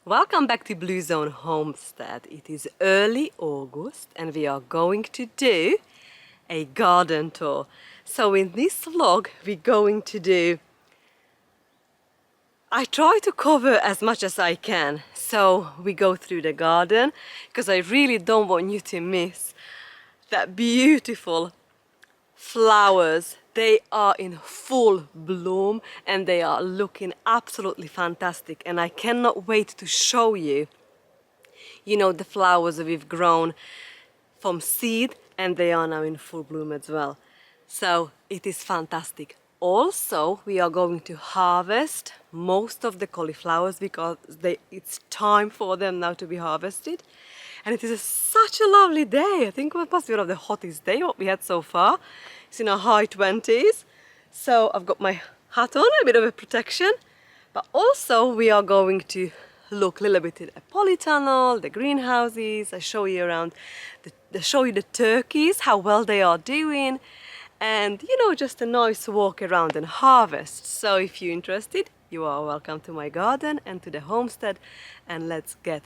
Welcome back to Blue Zone Homestead. It is early August and we are going to do a garden tour. So in this vlog we're going to do, I try to cover as much as I can. So we go through the garden because I really don't want you to miss that beautiful flowers. They are in full bloom and they are looking absolutely fantastic, and I cannot wait to show you, the flowers we've grown from seed and they are now in full bloom as well. So it is fantastic. Also, we are going to harvest most of the cauliflowers because it's time for them now to be harvested. And it is such a lovely day. I think it must be one of the hottest days what we had so far. It's in our high 20s. So I've got my hat on, a bit of a protection. But also we are going to look a little bit at the polytunnel, the greenhouses. I show you around, show you the turkeys, how well they are doing. And just a nice walk around and harvest. So if you're interested, you are welcome to my garden and to the homestead, and let's get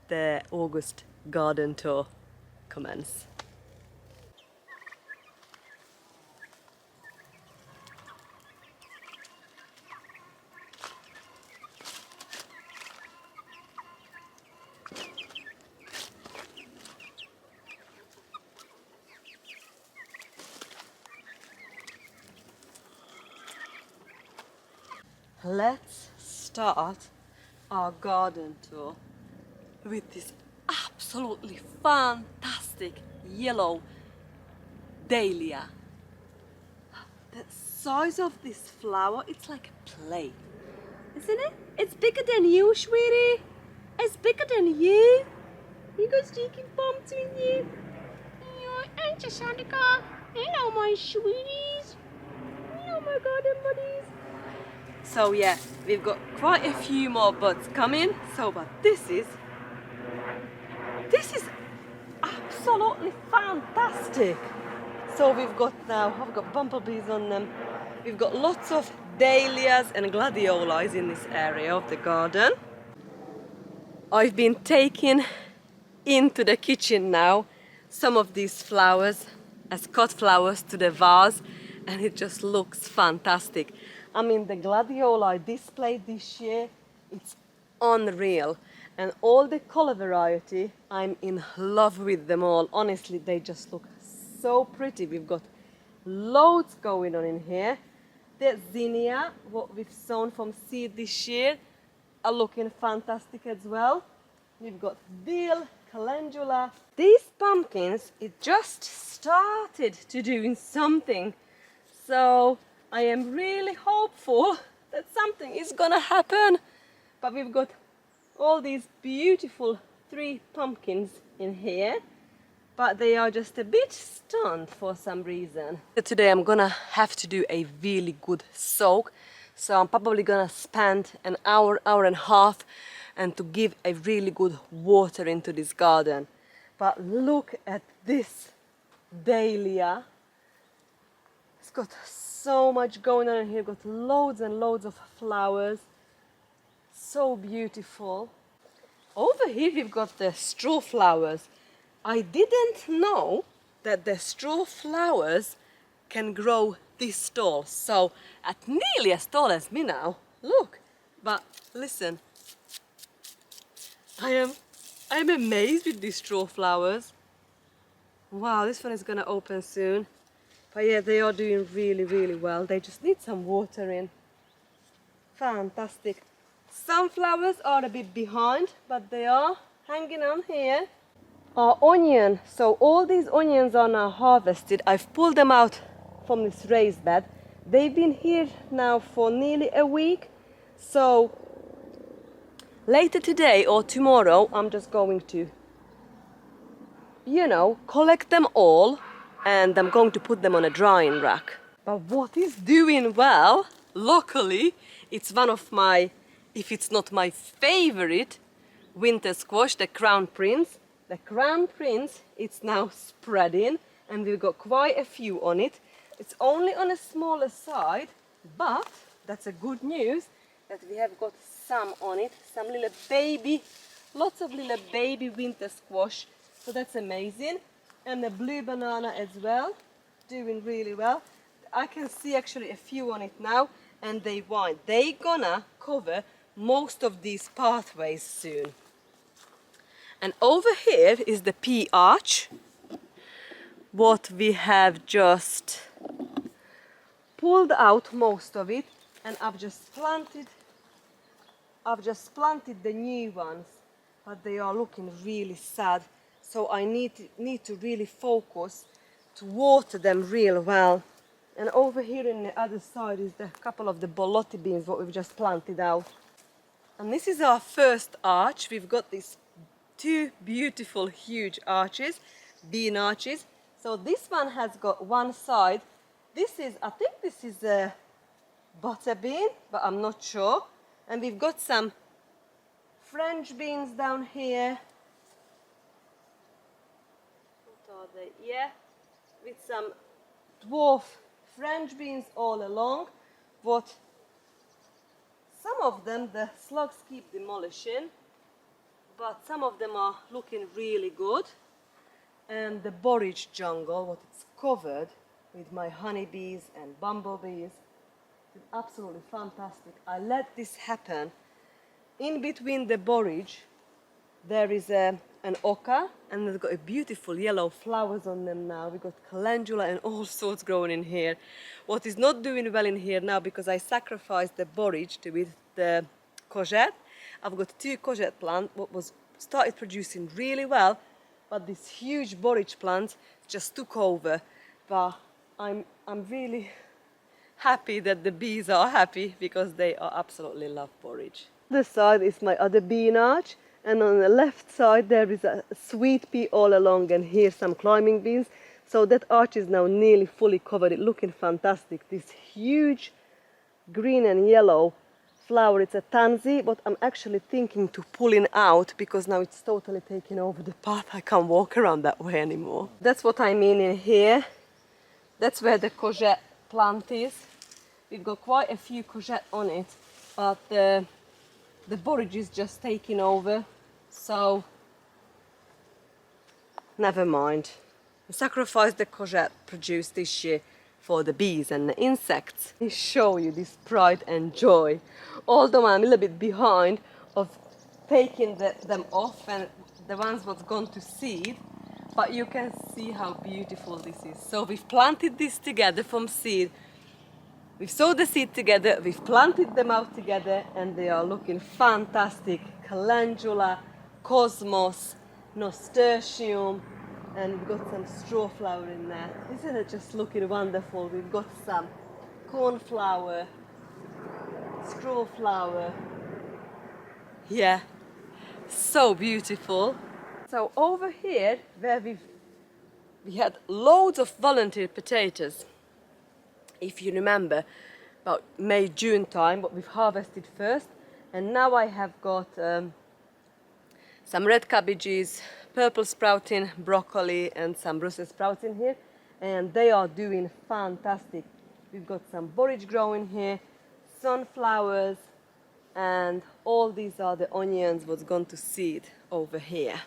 the August garden tour commence. Let's start our garden tour with this absolutely fantastic yellow dahlia. The size of this flower, it's like a plate, isn't it? It's bigger than you, sweetie. It's bigger than you. You got sticky bumps in you. Aren't you, Sandika? Hello, my sweeties. Hello, my garden buddies. So yeah, we've got quite a few more buds coming. But this is absolutely fantastic. So I've got bumblebees on them. We've got lots of dahlias and gladiolis in this area of the garden. I've been taking into the kitchen now some of these flowers as cut flowers to the vase, and it just looks fantastic. I mean, the gladioli displayed this year, it's unreal. And all the color variety, I'm in love with them all. Honestly, they just look so pretty. We've got loads going on in here. The zinnia, what we've sown from seed this year, are looking fantastic as well. We've got dill, calendula. These pumpkins, it just started to doing something. So I am really hopeful that something is gonna happen. But we've got all these beautiful 3 pumpkins in here, but they are just a bit stunned for some reason. Today I'm gonna have to do a really good soak, so I'm probably gonna spend an hour and a half and to give a really good water into this garden. But look at this dahlia. It's got so much going on in here. Got loads and loads of flowers. So beautiful. Over here we've got the straw flowers. I didn't know that the straw flowers can grow this tall. So at nearly as tall as me now. Look. But listen, I'm amazed with these straw flowers. Wow, this one is gonna open soon. But yeah, they are doing really, really well. They just need some water in. Fantastic. Sunflowers are a bit behind, but they are hanging on here. Our onion. So all these onions are now harvested. I've pulled them out from this raised bed. They've been here now for nearly a week. So later today or tomorrow, I'm just going to, collect them all. And I'm going to put them on a drying rack. But what is doing well, locally, it's one of my, if it's not my favorite, winter squash, the Crown Prince. The Crown Prince, it's now spreading, and we've got quite a few on it. It's only on a smaller side, but that's a good news. that we have got some on it, some little baby, lots of little baby winter squash, so that's amazing. And the blue banana as well, doing really well. I can see actually a few on it now, and they won't. They're gonna cover most of these pathways soon. And over here is the pea arch, what we have just pulled out most of it, and I've just planted the new ones, but they are looking really sad. So I need to really focus to water them real well. And over here in the other side is the couple of the bolotti beans what we've just planted out. And this is our first arch. We've got these two beautiful huge arches, bean arches. So this one has got one side. I think this is a butter bean, but I'm not sure. And we've got some French beans down here. What are they? Yeah, with some dwarf French beans all along. But some of them, the slugs keep demolishing, but some of them are looking really good. And the borage jungle, what it's covered with my honeybees and bumblebees, is absolutely fantastic. I let this happen. In between the borage, there is an oca, and they've got a beautiful yellow flowers on them now. We've got calendula and all sorts growing in here. What is not doing well in here now, because I sacrificed the borage with the courgette. I've got two courgette plants, what was started producing really well, but this huge borage plant just took over. But I'm really happy that the bees are happy, because they are absolutely love borage. This side is my other bean arch, and on the left side there is a sweet pea all along, and here some climbing beans. So that arch is now nearly fully covered. It's looking fantastic. This huge green and yellow flower, it's a tansy, but I'm actually thinking to pulling out, because now it's totally taking over the path. I can't walk around that way anymore. That's what I mean in here. That's where the courgette plant is. We've got quite a few courgette on it, but the borage is just taking over, so never mind. I sacrificed the courgette produced this year for the bees and the insects. I show you this pride and joy, although I'm a little bit behind of taking them off and the ones what's gone to seed, but you can see how beautiful this is. So we've planted this together from seed. We've sowed the seed together, we've planted them out together, and they are looking fantastic. Calendula, cosmos, nasturtium, and we've got some straw flower in there. Isn't it just looking wonderful? We've got some cornflower, straw flower. Yeah, so beautiful. So over here, where we had loads of volunteer potatoes. If you remember, about May, June time, what we've harvested first. And now I have got some red cabbages, purple sprouting, broccoli, and some Brussels sprouts in here. And they are doing fantastic. We've got some borage growing here, sunflowers, and all these are the onions what's gone to seed over here.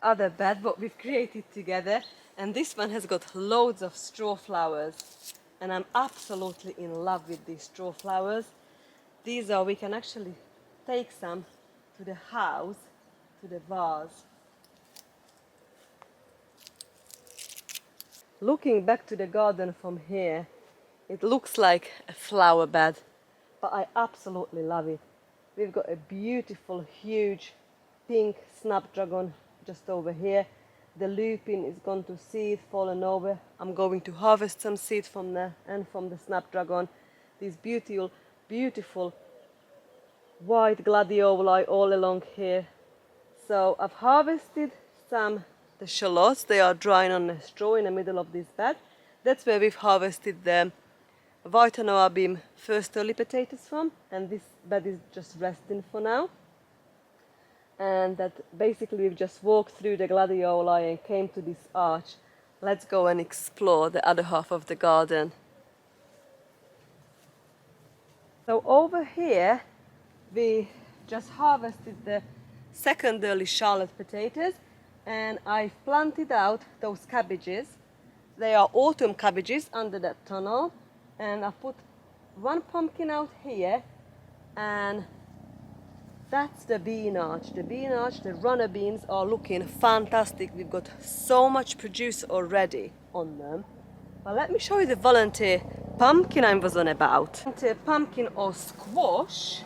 Other bed what we've created together, and this one has got loads of straw flowers, and I'm absolutely in love with these straw flowers. These are, we can actually take some to the house, to the vase. Looking back to the garden from here, it looks like a flower bed, but I absolutely love it. We've got a beautiful huge pink snapdragon just over here. The lupin is gone to seed, fallen over. I'm going to harvest some seed from the snapdragon. These beautiful white gladioli all along here. So I've harvested the shallots. They are drying on a straw in the middle of this bed. That's where we've harvested the Vita beam first early potatoes from, and this bed is just resting for now. And that basically we've just walked through the gladioli and came to this arch. let's go and explore the other half of the garden. So over here we just harvested the second early Charlotte potatoes, and I've planted out those cabbages. They are autumn cabbages under that tunnel, and I put one pumpkin out here, and that's the bean arch. The bean arch, the runner beans are looking fantastic. We've got so much produce already on them. But let me show you the volunteer pumpkin I was on about. Volunteer pumpkin or squash,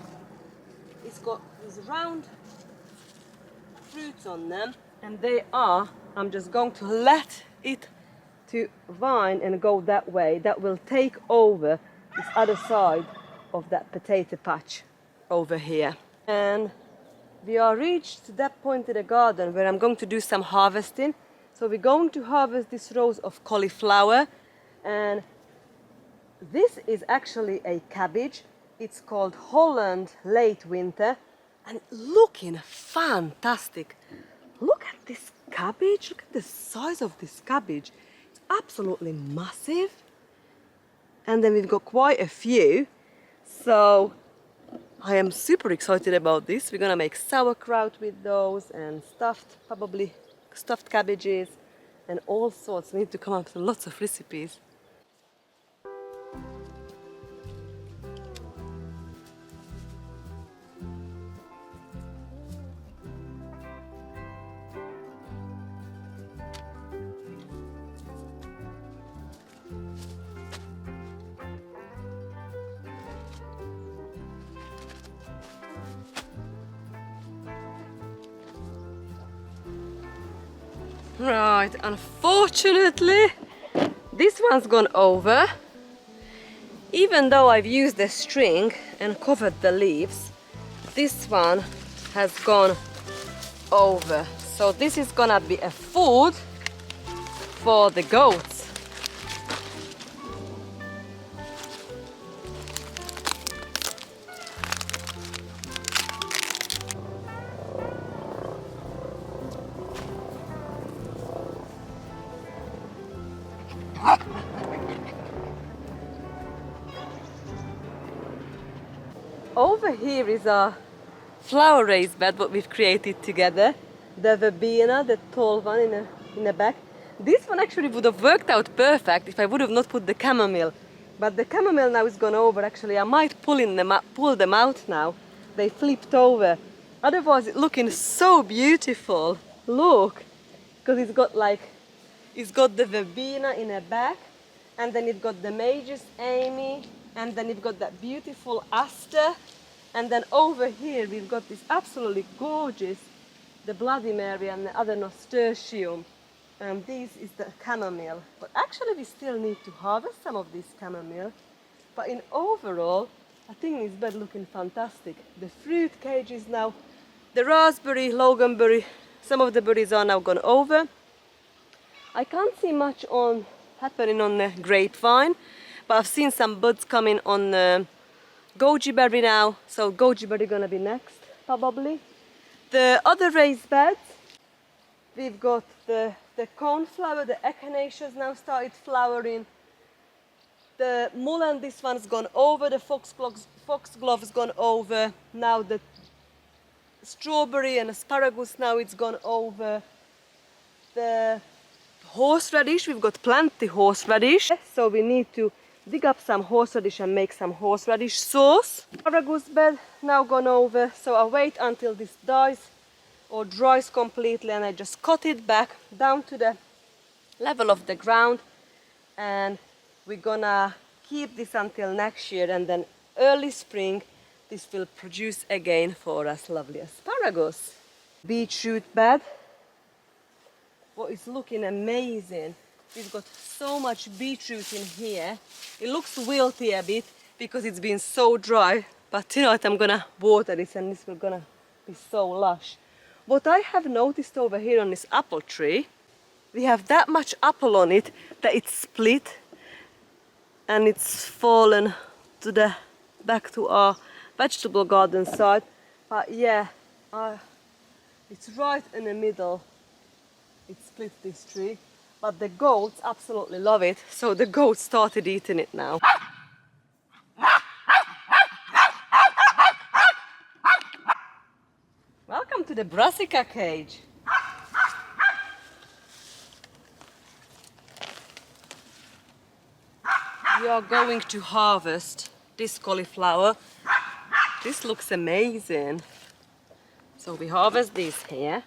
it's got these round fruits on them, and they are, I'm just going to let it to vine and go that way. That will take over this other side of that potato patch over here. And we are reached to that point in the garden where I'm going to do some harvesting. So we're going to harvest this rows of cauliflower, and this is actually a cabbage. It's called Holland Late Winter, and looking fantastic. Look at this cabbage, look at the size of this cabbage. It's absolutely massive. And then we've got quite a few. So I am super excited about this. We're gonna make sauerkraut with those, and probably stuffed cabbages and all sorts. We need to come up with lots of recipes. Right, unfortunately, this one's gone over. Even though I've used the string and covered the leaves, this one has gone over. So this is gonna be a food for the goats. Over here is a flower raised bed what we've created together. The verbena, the tall one in the back. This one actually would have worked out perfect if I would have not put the chamomile. But the chamomile now is gone over. Actually, I might pull them out now. They flipped over. Otherwise, it's looking so beautiful. Look, because it's got the verbena in the back, and then it's got the Magus Amy, and then you've got that beautiful aster, and then over here we've got this absolutely gorgeous, the Bloody Mary and the other nasturtium, and this is the chamomile. But actually we still need to harvest some of this chamomile. But in overall, I think this bed looking fantastic. The fruit cages now, the raspberry, loganberry, some of the berries are now gone over. I can't see much happening on the grapevine, but I've seen some buds coming on the goji berry now, so goji berry gonna be next probably. The other raised beds, we've got the cornflower, the echinaceas now started flowering. The mullein, this one's gone over, the foxglove's gone over. Now the strawberry and asparagus, now it's gone over. The horseradish, we've got plenty horseradish, so we need to dig up some horseradish and make some horseradish sauce. Asparagus bed now gone over, so I wait until this dies or dries completely, and I just cut it back down to the level of the ground, and we're gonna keep this until next year, and then early spring this will produce again for us lovely asparagus. Beetroot bed, what is looking amazing. We've got so much beetroot in here. It looks wilty a bit because it's been so dry, but you know what, I'm gonna water this and this will gonna be so lush. What I have noticed over here on this apple tree, we have that much apple on it that it's split and it's fallen to the back to our vegetable garden side. But yeah, it's right in the middle. It split this tree. but the goats absolutely love it. So the goats started eating it now. Welcome to the brassica cage. We are going to harvest this cauliflower. This looks amazing. So we harvest this here.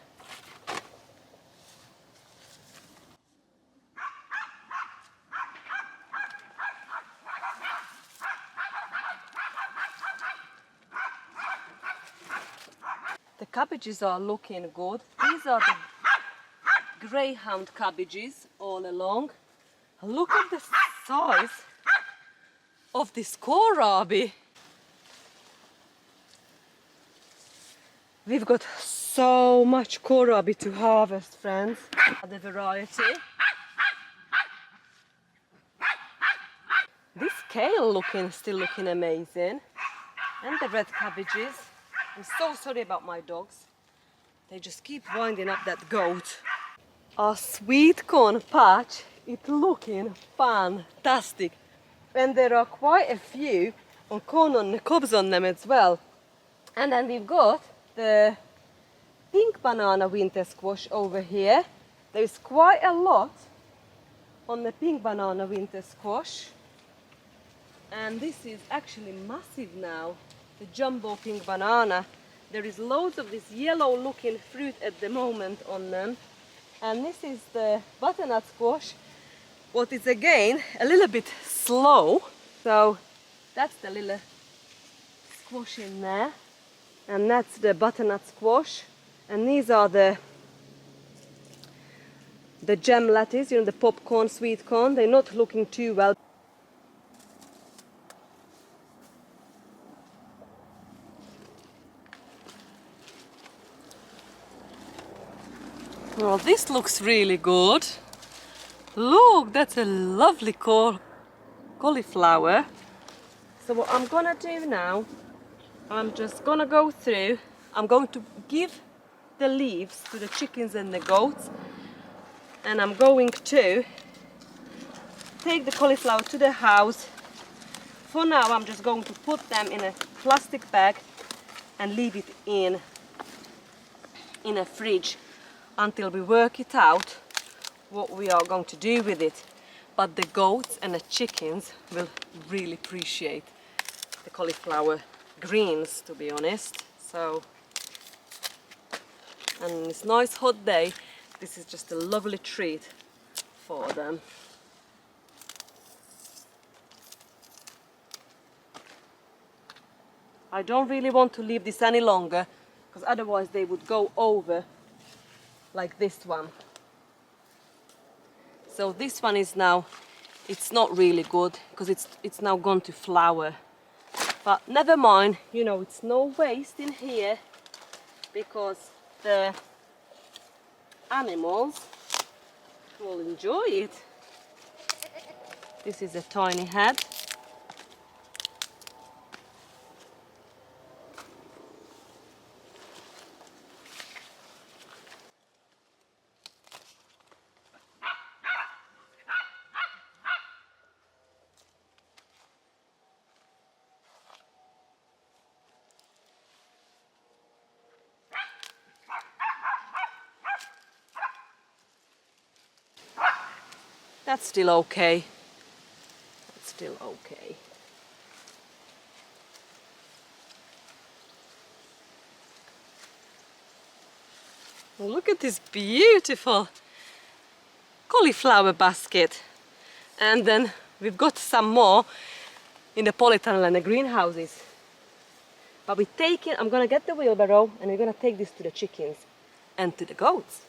The cabbages are looking good. These are the greyhound cabbages all along. Look at the size of this kohlrabi. We've got so much kohlrabi to harvest, friends. The variety. This kale still looking amazing. And the red cabbages. I'm so sorry about my dogs. They just keep winding up that goat. Our sweet corn patch is looking fantastic. And there are quite a few corn on the cobs on them as well. And then we've got the pink banana winter squash over here. There's quite a lot on the pink banana winter squash. And this is actually massive now. The jumbo pink banana. There is loads of this yellow looking fruit at the moment on them. And this is the butternut squash, what is again a little bit slow. So that's the little squash in there. And that's the butternut squash. And these are the gem lettuce, the popcorn, sweet corn. They're not looking too well. Well, this looks really good. Look, that's a lovely cauliflower. So what I'm gonna do now, I'm just gonna go through. I'm going to give the leaves to the chickens and the goats. And I'm going to take the cauliflower to the house. For now, I'm just going to put them in a plastic bag and leave it in a fridge until we work it out what we are going to do with it. But the goats and the chickens will really appreciate the cauliflower greens, to be honest. So, and this nice hot day, this is just a lovely treat for them. I don't really want to leave this any longer, because otherwise they would go over like this one. So this one is now, it's not really good because it's now gone to flower. But never mind, it's no waste in here because the animals will enjoy it. This is a tiny head. That's still okay. That's still okay. Look at this beautiful cauliflower basket. And then we've got some more in the polytunnel and the greenhouses. But I'm gonna get the wheelbarrow and we're gonna take this to the chickens and to the goats.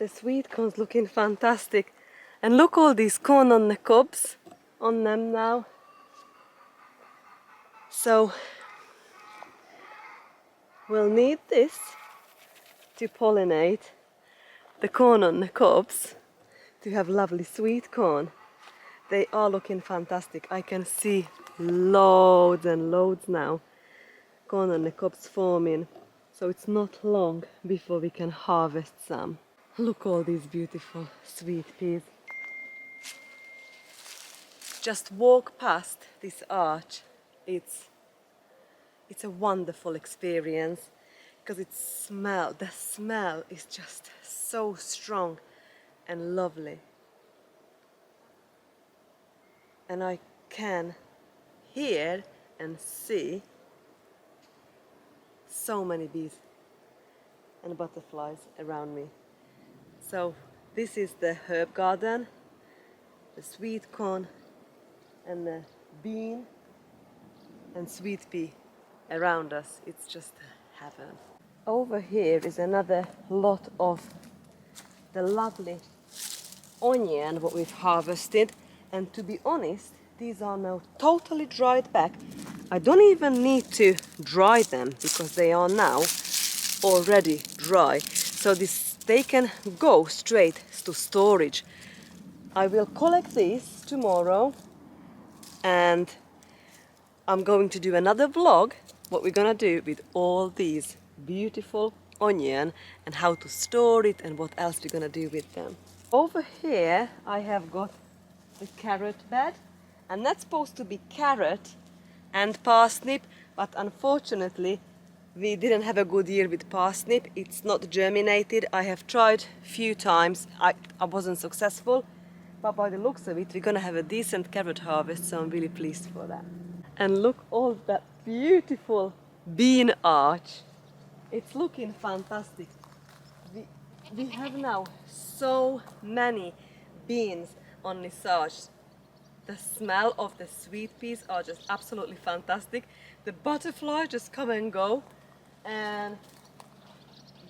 The sweet corn's looking fantastic. And look all these corn on the cobs on them now. So we'll need this to pollinate the corn on the cobs to have lovely sweet corn. They are looking fantastic. I can see loads and loads now. Corn on the cobs forming. So it's not long before we can harvest some. Look all these beautiful sweet peas. Just walk past this arch. It's a wonderful experience because the smell is just so strong and lovely. And I can hear and see so many bees and butterflies around me. So this is the herb garden, the sweet corn and the bean and sweet pea around us. It's just heaven. Over here is another lot of the lovely onion what we've harvested, and to be honest, these are now totally dried back. I don't even need to dry them because they are now already dry, so they can go straight to storage. I will collect these tomorrow, and I'm going to do another vlog what we're gonna do with all these beautiful onion and how to store it and what else we're gonna do with them. Over here I have got the carrot bed, and that's supposed to be carrot and parsnip, but unfortunately we didn't have a good year with parsnip. It's not germinated. I have tried a few times. I wasn't successful, but by the looks of it we're gonna have a decent carrot harvest, so I'm really pleased for that. And look all that beautiful bean arch. It's looking fantastic. We have now so many beans on this arch. The smell of the sweet peas are just absolutely fantastic. The butterflies just come and go, and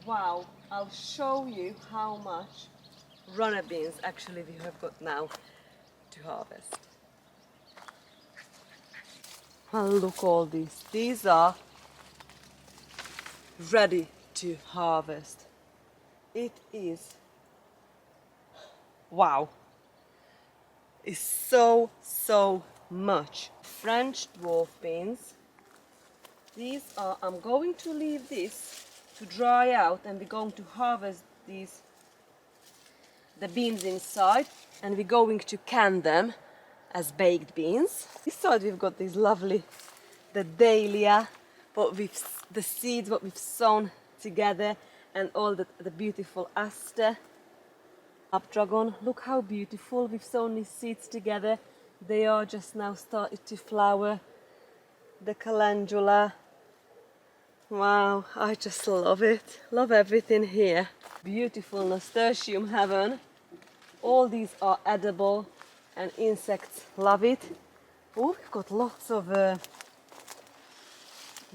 wow, I'll show you how much runner beans actually we have got now to harvest. And look all these. These are ready to harvest. It is, wow, it's so much. French dwarf beans. These are, I'm going to leave this to dry out, and we're going to harvest the beans inside, and we're going to can them as baked beans. This side we've got these lovely, the dahlia, the seeds what we've sown together, and all the beautiful aster, snapdragon. Look how beautiful. We've sown these seeds together. They are just now started to flower. The calendula. Wow, I just love it. Love everything here. Beautiful nasturtium heaven. All these are edible and insects love it. Oh, we've got lots of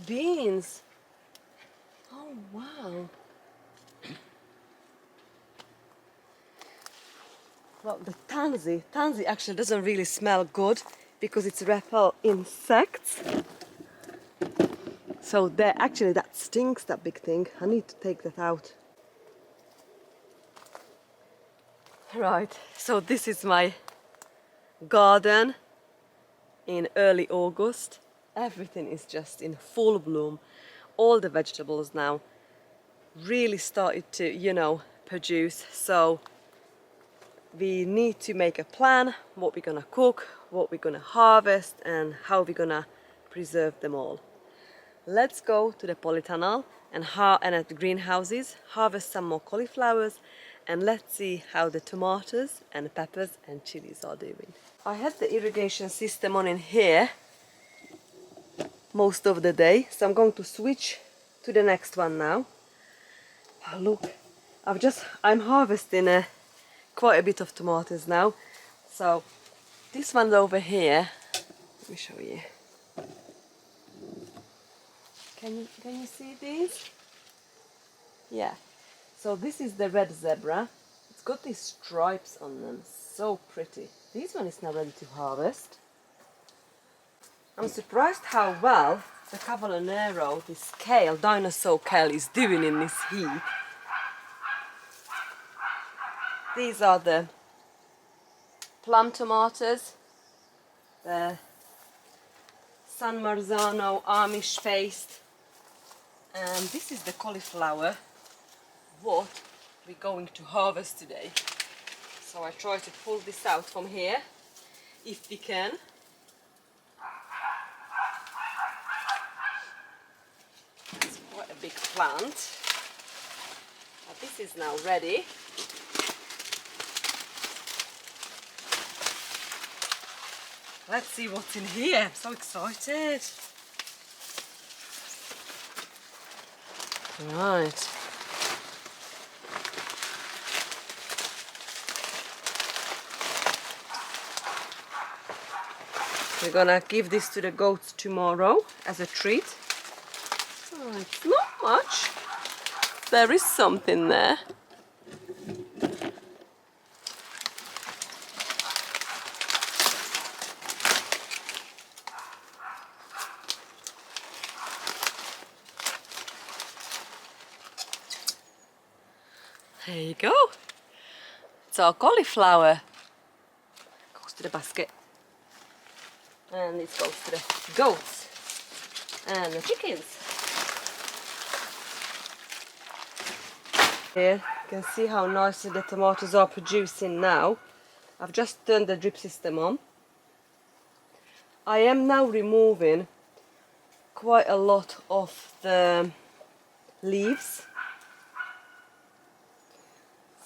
beans. Oh, wow. Well, the tansy actually doesn't really smell good because it's repel insects. So actually that stinks, that big thing. I need to take that out. Right, so this is my garden in early August. Everything is just in full bloom. All the vegetables now really started to, produce. So we need to make a plan what we're gonna cook, what we're gonna harvest, and how we're gonna preserve them all. Let's go to the polytunnel and at the greenhouses, harvest some more cauliflowers, and let's see how the tomatoes and peppers and chilies are doing. I had the irrigation system on in here most of the day, so I'm going to switch to the next one now. Oh, look, I'm harvesting quite a bit of tomatoes now. So this one's over here. Let me show you. Can you see these? Yeah. So this is the red zebra. got these stripes on them, so pretty. This one is now ready to harvest. I'm surprised how well the Cavalonero, this kale, dinosaur kale, is doing in this heat. These are the plum tomatoes, the San Marzano Amish paste, and this is the cauliflower what we're going to harvest today. So I try to pull this out from here if we can. It's quite a big plant, but this is now ready. Let's see what's in here. I'm so excited. Right. We're gonna give this to the goats tomorrow as a treat. Oh, it's not much. There is something there. There you go. It's our cauliflower. Goes to the basket. And this goes to the goats and the chickens. Here you can see how nicely the tomatoes are producing now. I've just turned the drip system on. I am now removing quite a lot of the leaves.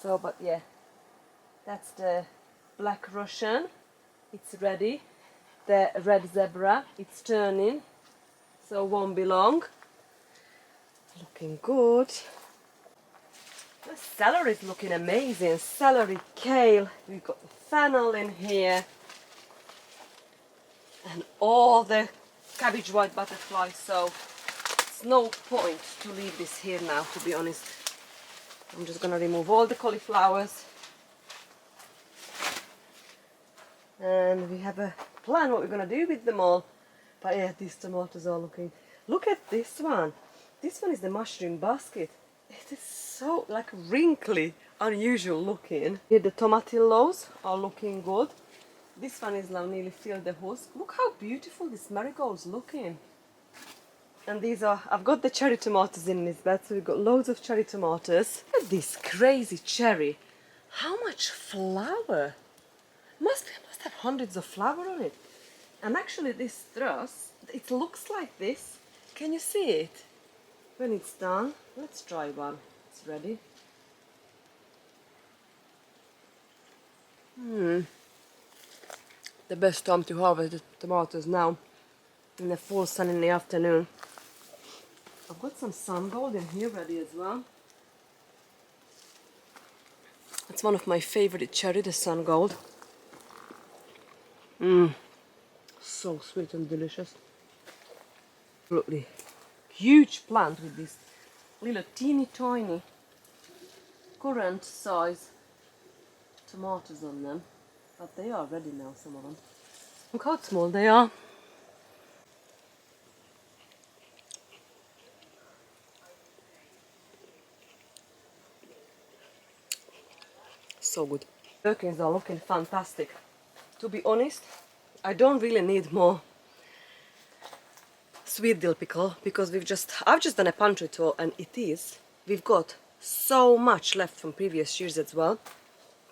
So, but yeah, that's the black Russian. It's ready. The red zebra, it's turning, so won't be long. Looking good. The celery is looking amazing. Celery, kale, we've got the fennel in here, and all the cabbage white butterfly, so it's no point to leave this here now, to be honest. I'm just gonna remove all the cauliflowers, and we have a plan what we're gonna do with them all. But yeah, these tomatoes are looking. Look at this one. This one is the mushroom basket. It is so like wrinkly, unusual looking. Here the tomatillos are looking good. This one is now nearly filled the husk. Look how beautiful this marigold's looking. And these are, I've got the cherry tomatoes in this bed, so we've got loads of cherry tomatoes. Look at this crazy cherry. How much flower? Must have hundreds of flower on it. And actually this truss, it looks like this. Can you see it? When it's done, let's try one. It's ready. The best time to harvest the tomatoes now, in the full sun in the afternoon. I've got some sun gold in here ready as well. It's one of my favorite cherry, the sun gold. So sweet and delicious. Absolutely huge plant with this little teeny tiny currant size tomatoes on them. But they are ready now, some of them. Look how small they are. So good. Gherkins are looking fantastic. To be honest, I don't really need more sweet dill pickle because I've just done a pantry tour, and we've got so much left from previous years as well.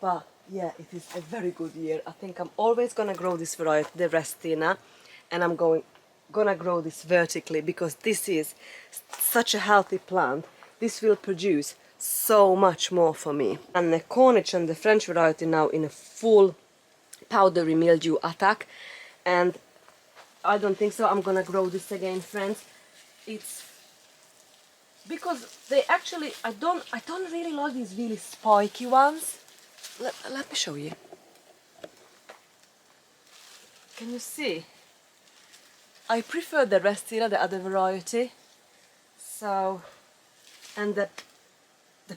But yeah, it is a very good year. I think I'm always gonna grow this variety, the Restina, and I'm gonna grow this vertically because this is such a healthy plant. This will produce so much more for me. And the Cornish and the French variety now in a full powdery mildew attack, and I don't think so I'm gonna grow this again, friends. It's because they actually I don't really like these really spiky ones. Let me show you. Can you see? I prefer the Restina, the other variety. So, and the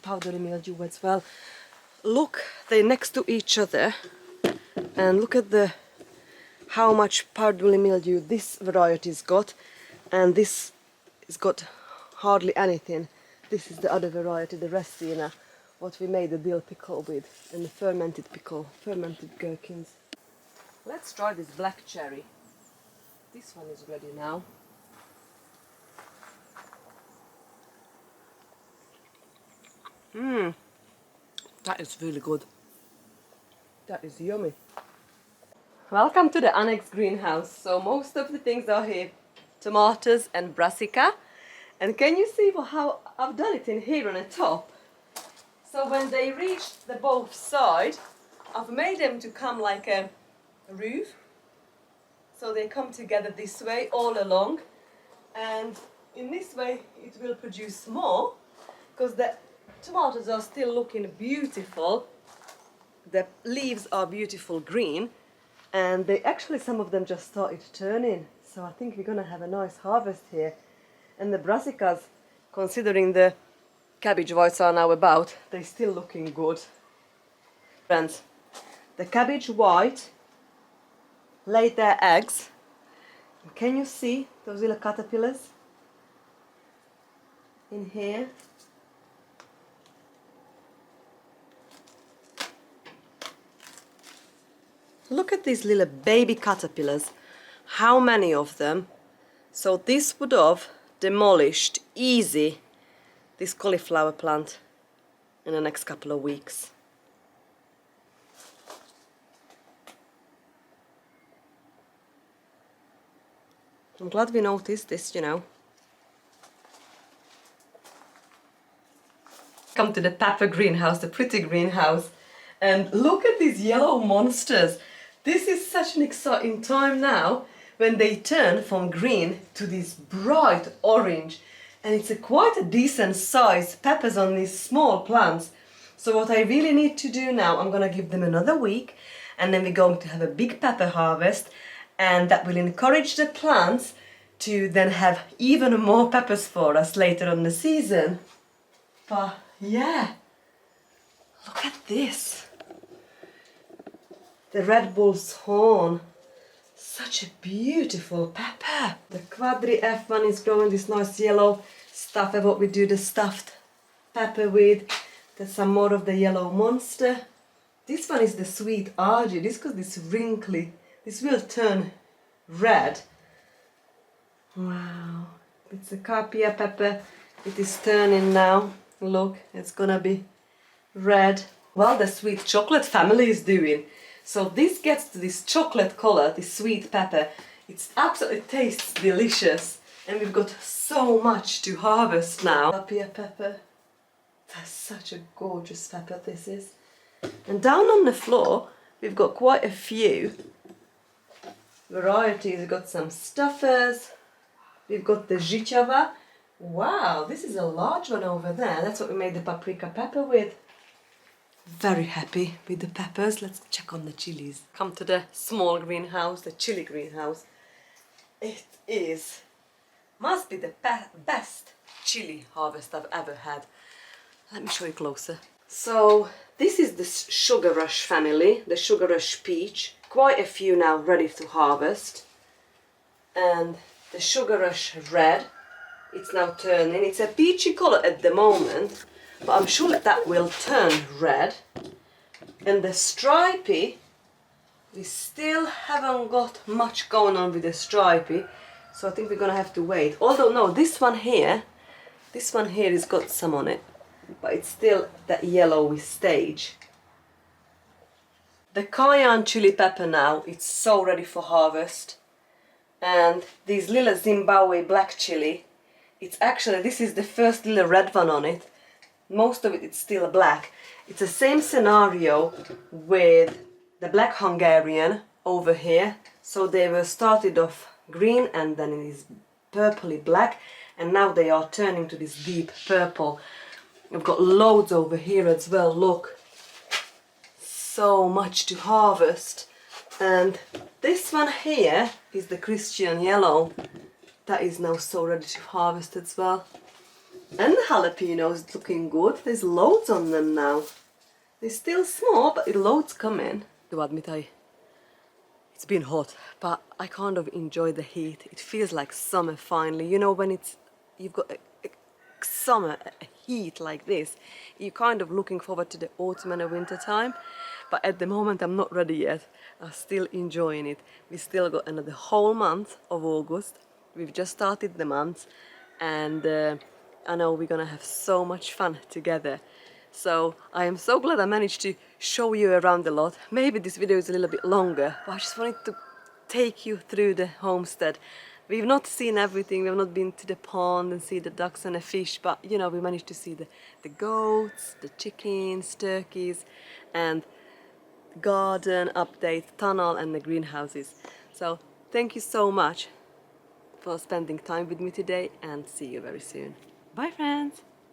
powdery mildew as well. Look, they're next to each other, and look at the how much powdery mildew this variety's got, and this has got hardly anything. This is the other variety, the Resina, what we made the dill pickle with, and the fermented pickle, fermented gherkins. Let's try this black cherry. This one is ready now. That is really good. That is yummy. Welcome to the annex greenhouse. So most of the things are here. Tomatoes and brassica. And can you see how I've done it in here on the top? So when they reach the both sides, I've made them to come like a roof. So they come together this way all along. And in this way it will produce more, because the tomatoes are still looking beautiful. The leaves are beautiful green, and they actually, some of them just started turning. So I think we're gonna have a nice harvest here. And the brassicas, considering the cabbage whites are now about, they're still looking good. Friends, the cabbage white laid their eggs. Can you see those little caterpillars in here? Look at these little baby caterpillars. How many of them? So this would have demolished easy this cauliflower plant in the next couple of weeks. I'm glad we noticed this, you know. Come to the pepper greenhouse, the pretty greenhouse, and look at these yellow monsters. This is such an exciting time now when they turn from green to this bright orange, and it's quite a decent size peppers on these small plants. So what I really need to do now, I'm gonna give them another week, and then we're going to have a big pepper harvest, and that will encourage the plants to then have even more peppers for us later on the season. But yeah, look at this. The Red Bull's horn. Such a beautiful pepper. The Quadri F1 is growing this nice yellow stuff, what we do the stuffed pepper with. There's some more of the yellow monster. This one is the sweet argy. This got this wrinkly. This will turn red. Wow. It's a Carpia pepper. It is turning now. Look, it's gonna be red. Well, the sweet chocolate family is doing. So this gets to this chocolate color, this sweet pepper. It absolutely tastes delicious. And we've got so much to harvest now. Carpia pepper. That's such a gorgeous pepper this is. And down on the floor, we've got quite a few varieties. We've got some stuffers. We've got the Zhichava. Wow, this is a large one over there. That's what we made the paprika pepper with. Very happy with the peppers. Let's check on the chilies. Come to the small greenhouse, the chili greenhouse. It is, must be the best chili harvest I've ever had. Let me show you closer. So this is the Sugar Rush family, the Sugar Rush peach. Quite a few now ready to harvest. And the Sugar Rush red, it's now turning. It's a peachy color at the moment, but I'm sure that will turn red. And the stripy, we still haven't got much going on with the stripy, so I think we're gonna have to wait. Although no, this one here has got some on it, but it's still that yellowy stage. The cayenne chili pepper now, it's so ready for harvest. And these little Zimbabwe black chili, it's actually, this is the first little red one on it. Most of it it's still black. It's the same scenario with the black Hungarian over here. So they were started off green and then it is purpley black, and now they are turning to this deep purple. I've got loads over here as well, look. So much to harvest. And this one here is the Christian yellow. That is now so ready to harvest as well. And the jalapenos looking good. There's loads on them now. It's still small, but it loads coming. Do admit it's been hot, but I kind of enjoy the heat. It feels like summer finally. You know, when you've got a summer, a heat like this, you're kind of looking forward to the autumn and the winter time. But at the moment, I'm not ready yet. I'm still enjoying it. We still got another whole month of August. We've just started the month, and I know we're gonna have so much fun together. So I am so glad I managed to show you around a lot. Maybe this video is a little bit longer, but I just wanted to take you through the homestead. We've not seen everything, we've not been to the pond and see the ducks and the fish, but you know, we managed to see the goats, the chickens, turkeys, and garden update, tunnel and the greenhouses. So thank you so much for spending time with me today, and see you very soon. Bye friends!